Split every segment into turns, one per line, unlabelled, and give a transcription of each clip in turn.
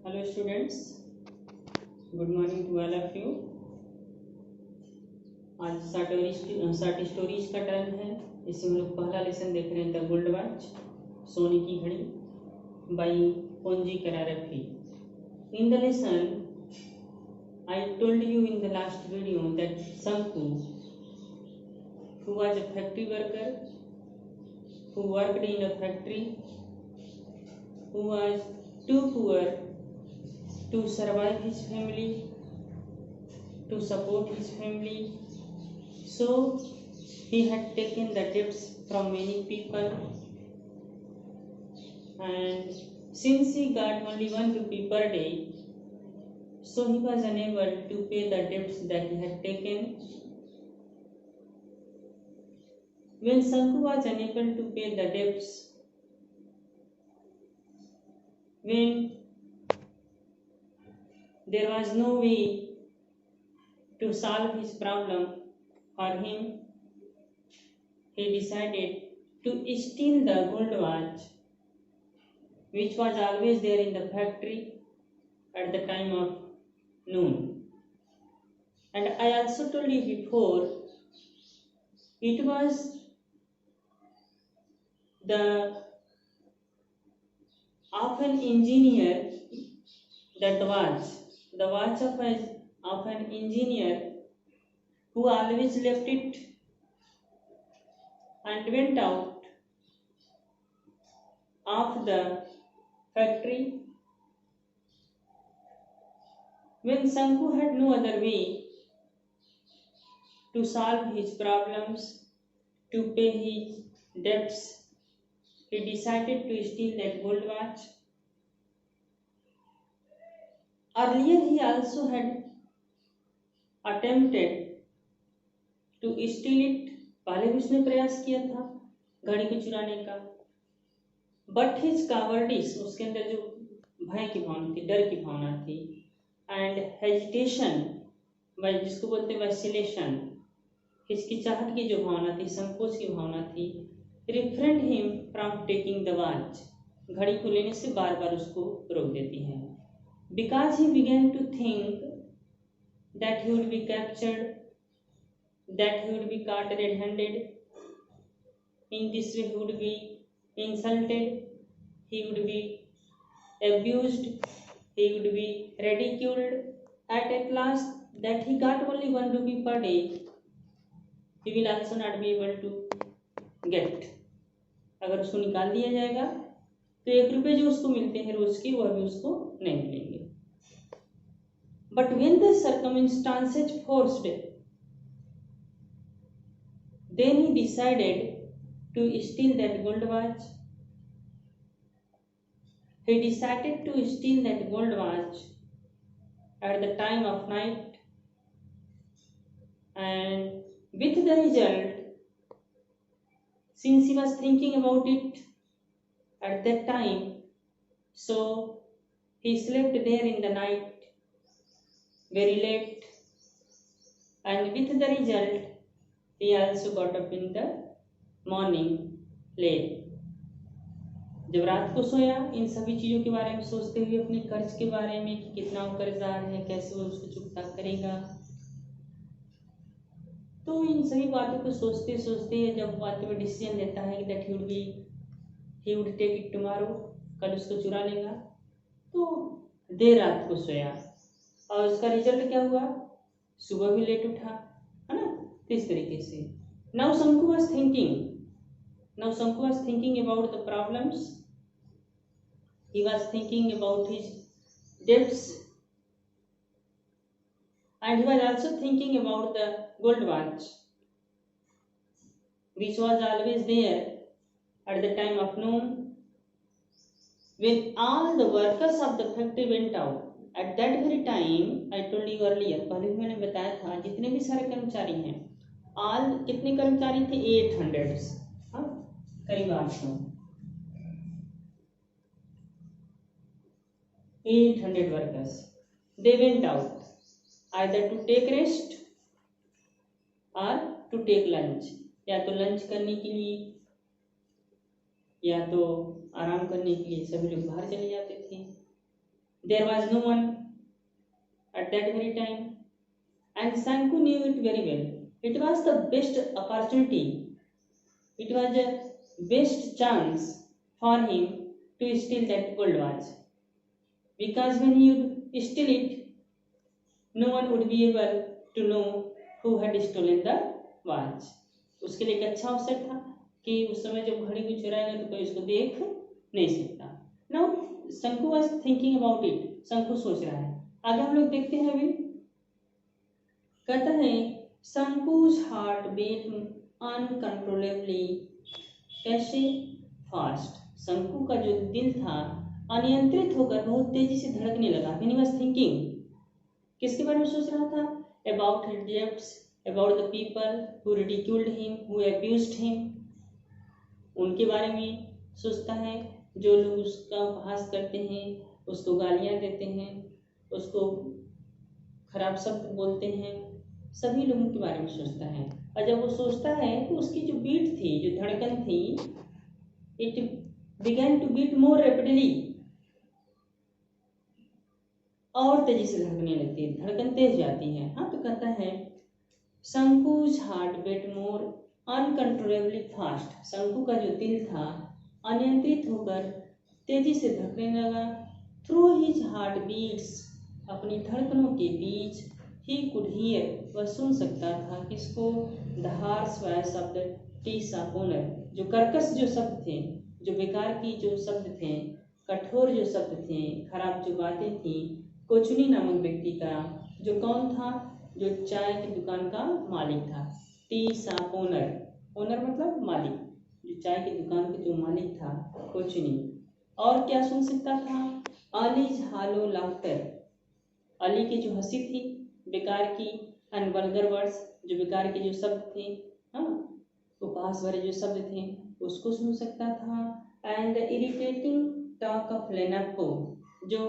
Hello students, good morning to all of you। आज साठ stories का टर्न है। इसमें हम लोग पहला लेसन देख रहे हैं द गोल्ड वॉच, सोने की घड़ी by Ponjikkara Rafi. In the lesson I told you in the last video that Sanku, who was a factory worker, who worked in a factory, who was too poor to survive his family, to support his family, so he had taken the debts from many people, and since he got only 1 rupee per day, so he was unable to pay the debts that he had taken. When Sanku was unable to pay the debts, when there was no way to solve his problem for him, he decided to steal the gold watch which was always there in the factory at the time of noon. And I also told you before, it was the of an engineer, that watch, the watch of an engineer who always left it and went out of the factory when Sanku had no other way to solve his problems, to pay his debts. He decided to steal that gold watch. Earlier he also had attempted to steal it, पहले भी उसने प्रयास किया था घड़ी को चुराने का, बट हिज कावर्डिस, उसके अंदर जो भय की भावना थी, डर की भावना थी, एंड हेजिटेशन, जिसको बोलते हैं वैसिलेशन, हिचकिचाहट की जो भावना थी, संकोच की भावना थी, refrain him from taking the watch, घड़ी को लेने से बार बार उसको रोक देती है। Because he began to think that he would be captured, that he would be caught red-handed. In this way he would be insulted, he would be abused, he would be ridiculed, and at last that he got only 1 rupee per day, he will also not be able to get. अगर उसको निकाल दिया जाएगा तो 1 रुपये जो उसको मिलते हैं रोज के, वह भी उसको नहीं मिलेंगे। But when the circumstances forced, then he decided to steal that gold watch. He decided to steal that gold watch at the time of night, and with the result, since he was thinking about it at that time, so he slept there in the night very late, and with the result, he also got up in the morning late. जब रात को सोया, इन सभी चीजों के बारे में सोचते हुए, अपने कर्ज के बारे में कि कितना वो कर्जदार है, कैसे वो उसको चुकता करेगा, तो इन सभी बातों को सोचते सोचते जब बातों में डिसीजन लेता है that he would take it tomorrow, कल उसको चुरा लेगा, तो देर रात को सोया और उसका रिजल्ट क्या हुआ, सुबह भी लेट उठा, है ना। इस तरीके से now Sanku was thinking about the problems, he was thinking about his debts, and he was also thinking about the gold watch which was always there at the time of noon when all the workers of the factory went out. At that very time, I told you earlier, पहले भी मैंने बताया था, जितने भी सारे कर्मचारी हैं, ऑल कितने कर्मचारी थे, 800, हाँ करीब 800 workers, they went out either to take rest or to take lunch, या तो लंच करने के लिए या तो आराम करने के लिए सभी लोग बाहर चले जाते थे। There was no one at that very time, and Sanku knew it very well. It was the best opportunity, it was the best chance for him to steal that gold watch, because when he would steal it, no one would be able to know who had stolen the watch. उसके लिए एक अच्छा अवसर था कि उस समय जब घड़ी को चुराएगा तो कोई उसको देख नहीं सकता. नाउ शंकु वाज थिंकिंग अबाउट इट, शंकु सोच रहा है. आगे हम लोग देखते हैं. अभी कहता है शंकु's हार्ट बीट अनकंट्रोलेबली. कैसे? फास्ट. शंकु का जो दिल था अनियंत्रित होकर बहुत तेजी से धड़कने लगा. व्हेन ही वाज थिंकिंग, किसके बारे में सोच रहा था? About his debts, about the people who ridiculed him, who abused him. उनके बारे में सोचता है जो लोग उसका उपहास करते हैं, उसको गालियां देते हैं, उसको खराब शब्द बोलते हैं, सभी लोगों के बारे में सोचता है. और जब वो सोचता है तो उसकी जो बीट थी, जो धड़कन थी, it began to beat more rapidly. और तेजी से धड़कने लगती है, धड़कन तेज जाती है. हाँ, तो कहता है शंकु's हार्ट बीट मोर अनकंट्रोलेबली फास्ट. शंकु का जो दिल था अनियंत्रित होकर तेजी से धड़कने लगा. थ्रू हिज हार्ट बीट्स, अपनी धड़कनों के बीच, ही कुड हियर, वह सुन सकता था किसको? The harsh voice of the tea shop owner. जो कर्कश जो शब्द थे, जो बेकार की जो शब्द थे, कठोर जो शब्द थे, खराब जो बातें थी, कोचुनी नामक व्यक्ति का, जो कौन था? जो चाय की दुकान का मालिक था. टी शॉप ओनर, ओनर मतलब मालिक, जो चाय की दुकान का जो मालिक था, कोचुनी. और क्या सुन सकता था? अलीज हालो लाफ्टर, अली की जो हंसी थी, बेकार की, एंड वल्गर वर्ड्स, जो बेकार के जो शब्द थे, हाँ, उपहास भरे जो शब्द थे, उसको सुन सकता था. एंड इरिटेटिंग टॉक ऑफ लेनापो, जो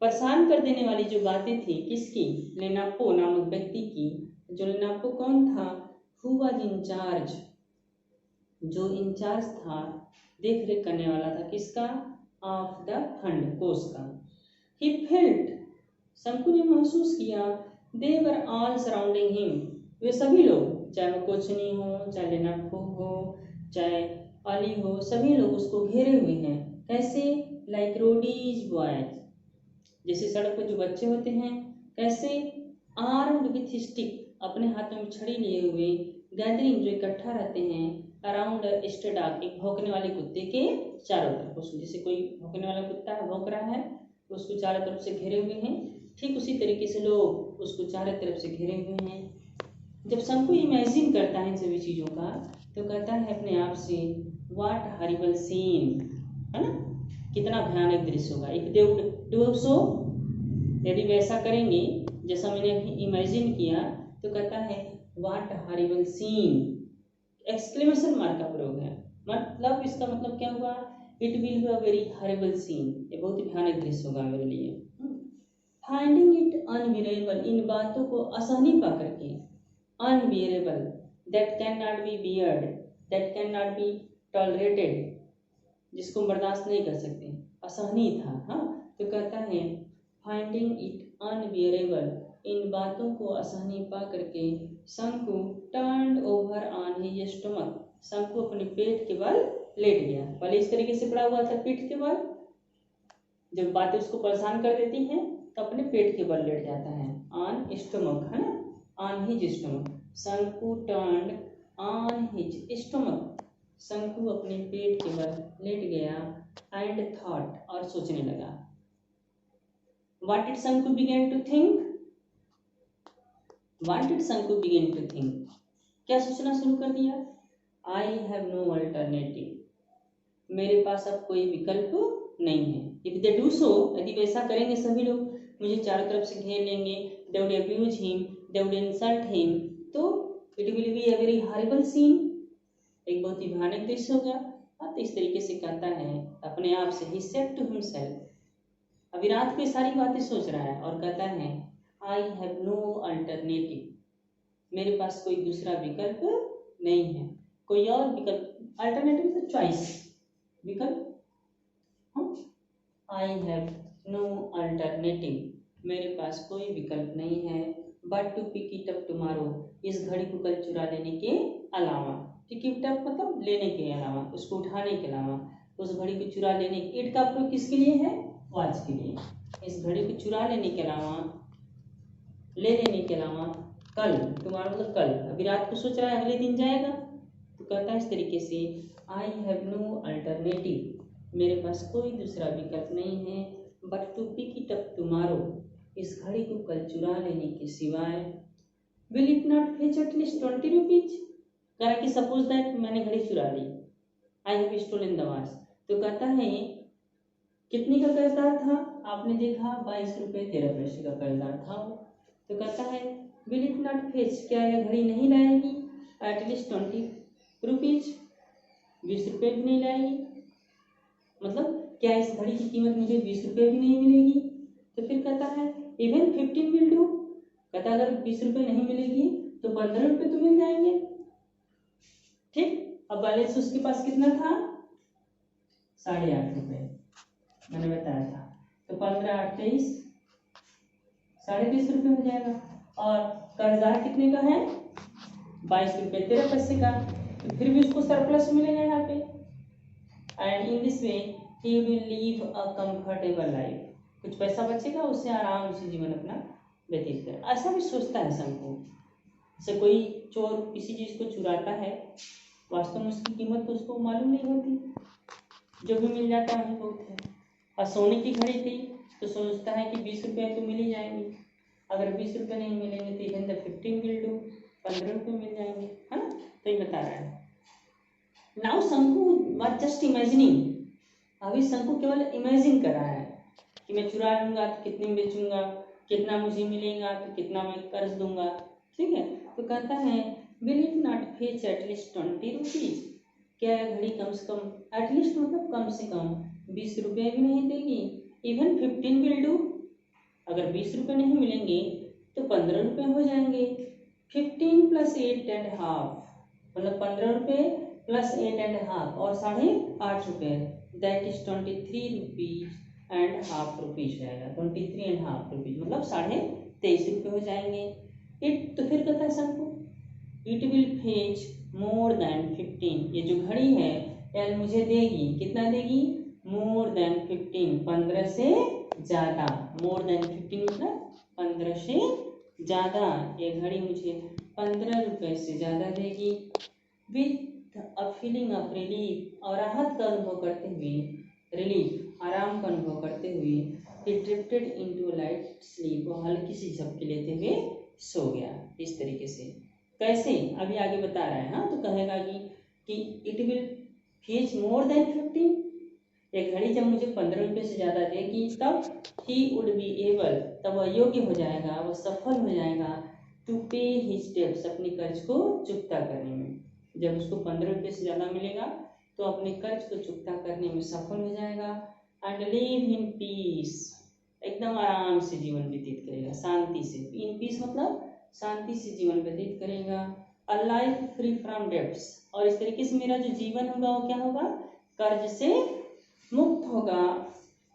परेशान कर देने वाली जो बातें थी, किसकी? लेनापो नामक व्यक्ति की. जो लेनापो कौन था? हु वाज इंचार्ज, जो इंचार्ज था, देख रेख करने वाला था, किसका? ऑफ द फंड, कोष का. ही फेल्ट, शंकु ने महसूस किया, दे वर ऑल सराउंडिंग हिम, वे सभी लोग, चाहे वो कोचनी हो, चाहे लेनापो हो, चाहे अली हो, सभी लोग उसको घेरे हुए हैं. कैसे? लाइक रोडीज बॉयज, जैसे सड़क पर जो बच्चे होते हैं. कैसे? आर्म्ड विथ स्टिक, अपने हाथों में छड़ी लिए हुए, गैदरिंग, जो इकट्ठा रहते हैं, अराउंड स्टे डॉग, एक भौंकने वाले कुत्ते के चारों तरफ. उसको जैसे कोई भौंकने वाला कुत्ता है, भौंक रहा है, उसको चारों तरफ से घेरे हुए हैं. ठीक उसी तरीके से लोग उसको चारों तरफ से घेरे हुए हैं. जब शंकु इमेजिन करता है इन सभी चीज़ों का, तो कहता है अपने आप से, व्हाट हॉरिबल सीन, है ना, कितना भयानक दृश्य होगा. If they would do so, यदि वैसा करेंगे जैसा मैंने अभी इमेजिन किया, तो कहता है what horrible scene, exclamation mark का प्रयोग है. मतलब इसका मतलब क्या हुआ? It will be a very horrible scene, ये बहुत ही भयानक दृश्य होगा मेरे लिए. फाइंडिंग इट अनबियरेबल, इन बातों को असहनीय पा करके, unbearable, that can not be beard, that can not be tolerated, जिसको बर्दाश्त नहीं कर सकते, असहनीय था. हाँ, तो कहता है फाइंडिंग इट अनबियरेबल, इन बातों को असहनीय पा करके शंकु turned over on his stomach, शंकु अपने पेट के बल लेट गया. पहले इस तरीके से पड़ा हुआ था पीठ के बल, जब बातें उसको परेशान कर देती हैं तो अपने पेट के बल लेट जाता है. ऑन स्टमक, है ना, ऑन हिज स्टमक. शंकु टर्न्ड ऑन हिज स्टमक, शंकु अपने पेट के बल लेट गया. एंड थॉट, और सोचने लगा. What did Sanku begin to think? What did Sanku begin to think? क्या सोचना शुरू कर दिया? I have no alternative, मेरे पास अब कोई विकल्प नहीं है. If they do so, यदि वैसा करेंगे सभी लोग, मुझे चारों तरफ से घेर लेंगे, they would abuse him, they would insult him, तो it will be a very horrible scene, एक बहुत ही भयानक दृश्य होगा. तो इस तरीके से कहता है अपने आप से, he said to himself, अभी रात को सारी बातें सोच रहा है और कहता है आई हैव नो अल्टरनेटिव, मेरे पास कोई दूसरा विकल्प नहीं है. कोई और विकल्प, अल्टरनेटिव तो चॉइस, विकल्प. आई हैव नो अल्टरनेटिव, मेरे पास कोई विकल्प नहीं है, but to pick it up tomorrow, इस घड़ी को कल चुरा लेने के अलावा। पिक इट अप मतलब लेने के अलावा, उसको उठाने के अलावा, उस घड़ी को चुरा लेने, इट का प्रयोग किसके लिए है, वॉच के लिए। इस घड़ी को चुरा लेने के अलावा, ले लेने के अलावा, कल, तुम्हारा मतलब कल, अभी रात को सोच रहा है अगले दिन जाएगा, तो कहता है इस तरीके से आई हैव नो अल्टरनेटिव, मेरे पास कोई दूसरा विकल्प नहीं है, but to pick it up tomorrow, इस घड़ी को कल चुरा लेने के सिवाय। Will it not fetch at least 20 rupees, कह कि सपोज दैट मैंने घड़ी चुरा ली, I have stolen the watch, तो कहता है कितने का कर्जदार था, आपने देखा 22 रुपये 13 पैसे का कर्जदार था वो, तो कहता है विल इट नॉट फेच, क्या यह घड़ी नहीं लाएगी एटलीस्ट 20 रुपीज, 20 रुपये भी नहीं लाएगी, मतलब क्या इस घड़ी की कीमत मुझे 20 रुपये भी नहीं मिलेगी। तो फिर कहता है इवन 15 विल डू, कहता अगर 20 रुपये नहीं मिलेगी तो 15 रुपये तो मिल जाएंगे। ठीक, अब बैलेंस उसके पास कितना था, 8.5 रुपये मैंने बताया था, तो 15 8 23, 23.5 रुपये हो जाएगा, और कर्जदार कितने का है, 22 रुपये 13 पैसे का, तो फिर भी उसको सरप्लस मिलेगा यहाँ पे। And in this way he will leave a comfortable life, कुछ पैसा बचेगा, उससे आराम से जीवन अपना व्यतीत करें, ऐसा भी सोचता है शंकु। जैसे कोई चोर किसी चीज को चुराता है, वास्तव में उसकी कीमत तो उसको मालूम नहीं होती, जो भी मिल जाता है बहुत है। और सोने की घड़ी थी तो सोचता है कि 20 रुपये तो मिल ही जाएंगे, अगर 20 रुपये नहीं मिलेंगे तो इवन द 15 विल डू, 15 रुपये मिल जाएंगे, है ना। तो ये बता रहा है। नाउ शंकु वाज जस्ट इमेजिनिंग, अभी शंकु केवल इमेजिन कर रहा है कि मैं चुरा लूंगा तो कितने में बेचूंगा, कितना मुझे मिलेगा तो कितना मैं कर्ज दूंगा, ठीक है। तो कहता है will it not fetch at least 20 rupees, क्या घड़ी कम से कम, एटलीस्ट मतलब कम से कम 20 रुपये भी नहीं देगी, इवन 15 विल डू, अगर 20 रुपये नहीं मिलेंगे तो 15 रुपये हो जाएंगे, 15 प्लस 8.5 मतलब 15 रुपये प्लस 8.5 और 8.5 रुपये, that is 23 rupees and half rupees जाएगा, 23.5 रुपीज मतलब 23.5 रुपये हो जाएंगे। इट, तो फिर कहता है शंकु it will fetch more than 15, ये जो घड़ी है यार मुझे देगी, कितना देगी, मोर देन 15, 15 से ज्यादा, मोर देन 15 मतलब 15 से ज्यादा, ये घड़ी मुझे 15 रुपये से ज्यादा देगी। With a feeling of relief, और राहत का अनुभव करते हुए, रिलीफ आराम का अनुभव करते हुए, he drifted into a light sleep, वो हल्की सी झपकी लेते हुए सो गया। इस तरीके से कैसे, अभी आगे बता रहा है। हाँ, तो कहेगा कि it will fetch more than 15, एक घड़ी जब मुझे 15 रुपये से ज़्यादा देगी तब ही वुड बी एबल, तब वह योग्य हो जाएगा, वह सफल हो जाएगा, टू पे हिज डेब्ट्स, अपने कर्ज को चुकता करने में। जब उसको 15 रुपये से ज़्यादा मिलेगा तो अपने कर्ज को चुकता करने में सफल हो जाएगा। एंड लिव इन पीस, एकदम आराम से जीवन व्यतीत करेगा, शांति से, इन पीस मतलब शांति से जीवन व्यतीत करेगा। A life free from debts, और इस तरीके से मेरा जो जीवन होगा वो क्या होगा, कर्ज से मुक्त होगा।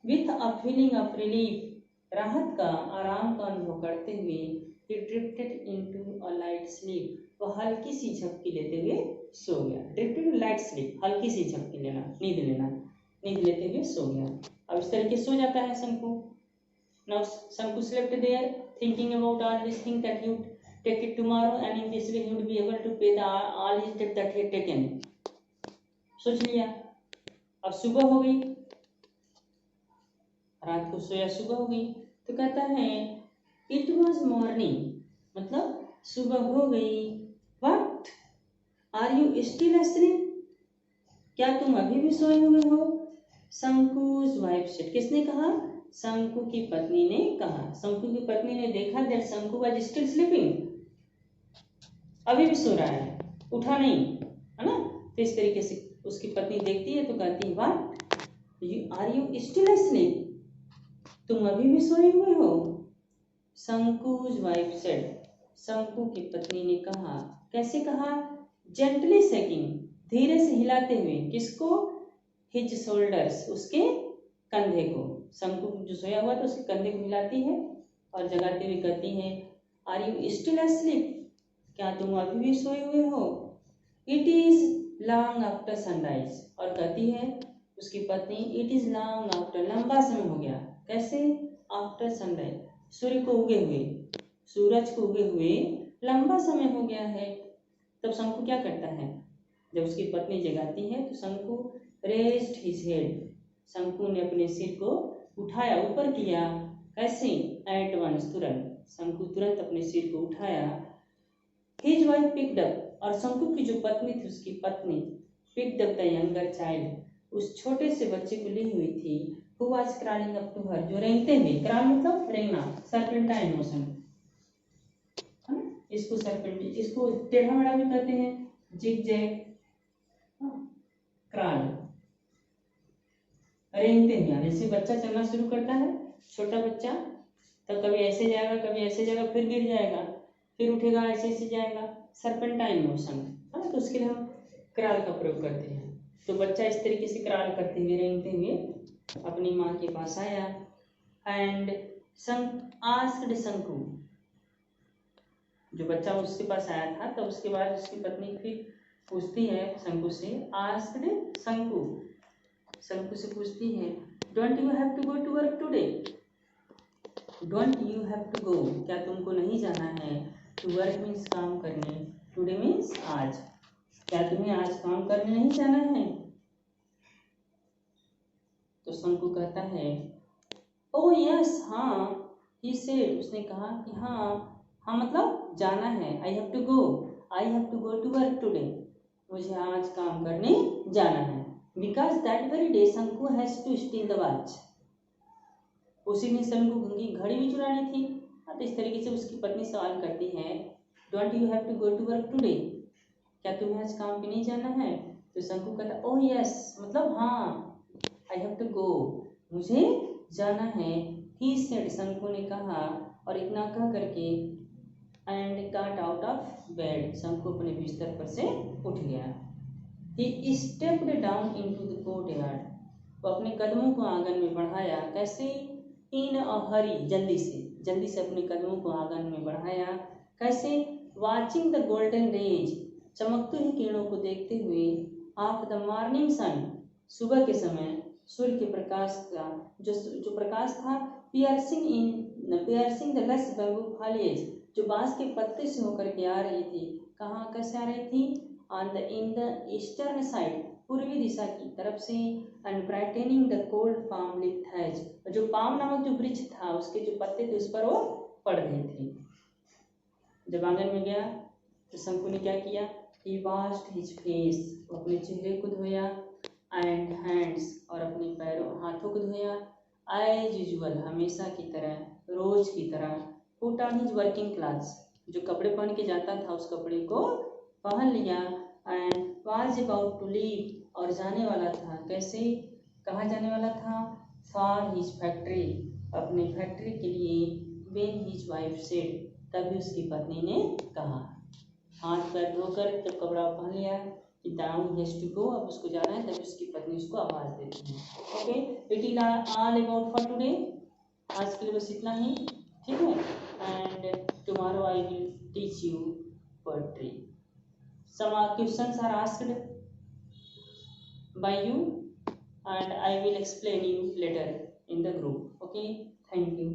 With a feeling of relief, राहत का आराम का अनुभव करते हुए, he drifted into a light sleep, वो हल्की सी झपकी लेते हुए सो गया। ड्रिफ्टेड लाइट स्लीप, हल्की सी झपकी लेना, नींद लेना, नींद लेते हुए सो गया। अब इस तरीके सो जाता है शंकु। Now Shanku slept there, thinking about all these things that he would take it tomorrow, and in this way he would be able to pay all his debt that he had taken. सोच लिया। अब सुबह हो गई, रात को सोया, सुबह हो गई, तो कहता है इट वॉज मॉर्निंग, मतलब सुबह हो गई। What are you still asleep, क्या तुम अभी भी सोए हुए हो। शंकु's वाइफ सेड, किसने कहा, शंकु की पत्नी ने कहा। शंकु की पत्नी ने देखा दैट शंकु वाज स्टिल स्लीपिंग, अभी भी सो रहा है, उठा नहीं, है ना। तो इस तरीके से उसकी पत्नी देखती है तो कहती है what are you still asleep, तुम अभी भी सोए हुए हो। शंकु's वाइफ सेड, शंकु की पत्नी ने कहा, कैसे कहा, जेंटली शेकिंग, धीरे से हिलाते हुए, किसको, हिज शोल्डर्स, उसके कंधे को। शंकु जो सोया हुआ था उसके कंधे को हिलाती है और जगाते हुए कहती है, आर यू स्टिल asleep? क्या तुम अभी भी सोए हुए हो? It is long after sunrise. और कहती है उसकी पत्नी, इट इज लॉन्ग आफ्टर, लंबा समय हो गया। कैसे? आफ्टर सनराइज, सूर्य को उगे हुए, सूरज को उगे हुए लंबा समय हो गया है। तब शंकु क्या करता है? जब उसकी पत्नी जगाती है तो शंकु रेस्ट हिज हेड, शंकु ने अपने सिर को उठाया, ऊपर किया। कैसे? एट वंस, तुरंत। शंकु तुरंत अपने सिर को उठाया। हिज वाइफ पिक्ड अप, और शंकु की जो पत्नी थी उसकी पत्नी picked up the younger child, उस छोटे से बच्चे को ली हुई थी। Who was crawling up to her, जो रेंगते हुए, क्रॉल मतलब रेंगना, सर्पेंटाइन मोशन है ना, इसको सर्पेंटाइन, इसको टेढ़ा मेढ़ा भी कहते हैं, जिग जैग, क्रॉल, रेंगते हुए। जैसे बच्चा चलना शुरू करता है, छोटा बच्चा, तब कभी ऐसे जाएगा, कभी ऐसे जाएगा, फिर गिर जाएगा, फिर उठेगा, ऐसे ऐसे जाएगा, सर्पेंटाइन मोशन है ना। तो उसके लिए हम क्रॉल का प्रयोग करते हैं। तो बच्चा इस तरीके से क्रॉल करते हुए, रेंगते हुए अपनी माँ के पास आया। एंड आस्क्ड शंकु, जो बच्चा उसके पास आया था, तब उसके बाद उसकी पत्नी फिर पूछती है शंकु से, आस्क्ड शंकु, शंकु से पूछती है, don't you have to go to work today? Don't you have to go, क्या तुमको नहीं जाना है? टू वर्क मीन्स काम करने, टुडे मीन्स आज, क्या तुम्हें आज काम करने नहीं जाना है? तो शंकु कहता है, ओ यस, हाँ। ही सेड, उसने कहा कि हाँ, हाँ मतलब जाना है। I have to go, I have to go to work today, मुझे आज काम करने जाना है। Because that very day Shanku has to steal the watch, उसी दिन शंकु की घड़ी भी चुरानी थी। तो इस तरीके से उसकी पत्नी सवाल करती है, don't you have to go to work today, क्या तुम्हें आज काम पे नहीं जाना है? तो शंकु कहता, ओह यस मतलब हाँ, आई हैव टू गो, मुझे जाना है। ही सेड, शंकु ने कहा, और इतना कह करके and got out of bed, शंकु अपने बिस्तर पर से उठ गया। ही stepped down into the courtyard, वो अपने कदमों को आंगन में बढ़ाया। कैसे? इन अ हरी, जल्दी से अपने कदमों को आंगन में बढ़ाया। कैसे? वाचिंग द गोल्डन रेज, चमकते हुए किरणों को देखते हुए, ऑफ द मॉर्निंग सन, सुबह के समय सूर्य के प्रकाश का जो प्रकाश था, पियर्सिंग द लस बैम्बू फॉलिएज, जो बांस के पत्ते से होकर के आ रही थी। कहाँ कैसे आ रही थी? इन द ईस्टर्न साइड, पूर्वी दिशा की तरफ से। And brightening the cold palm leaf thatch, जो पाम नामक जो वृक्ष था उसके जो पत्ते थे उस पर वो पड़ रहे थे। जब आंगन में गया तो शंकु ने क्या किया? ही वॉश्ड हिज फेस, वो अपने चेहरे को धोया, एंड हैंड्स, और अपने पैरों हाथों को धोया, एज यूजुअल, हमेशा की तरह, रोज की तरह। Put on his working clothes, जो कपड़े पहन के जाता था उस कपड़े को पहन लिया। And was about to leave, और जाने वाला था। कैसे? कहाँ जाने वाला था? फॉर हिज फैक्ट्री, अपने फैक्ट्री के लिए। व्हेन हिज वाइफ सेड, तभी उसकी पत्नी ने कहा, हाथ पैर धोकर जब कपड़ा पहन लिया कि डाउन हैज टू गो, अब उसको जाना है, तभी उसकी पत्नी उसको आवाज देती है। Okay, it is all about for today, आज के लिए बस इतना ही, ठीक है। And tomorrow I will teach you poetry. Some questions are asked by you and I will explain you later in the group. Okay, thank you.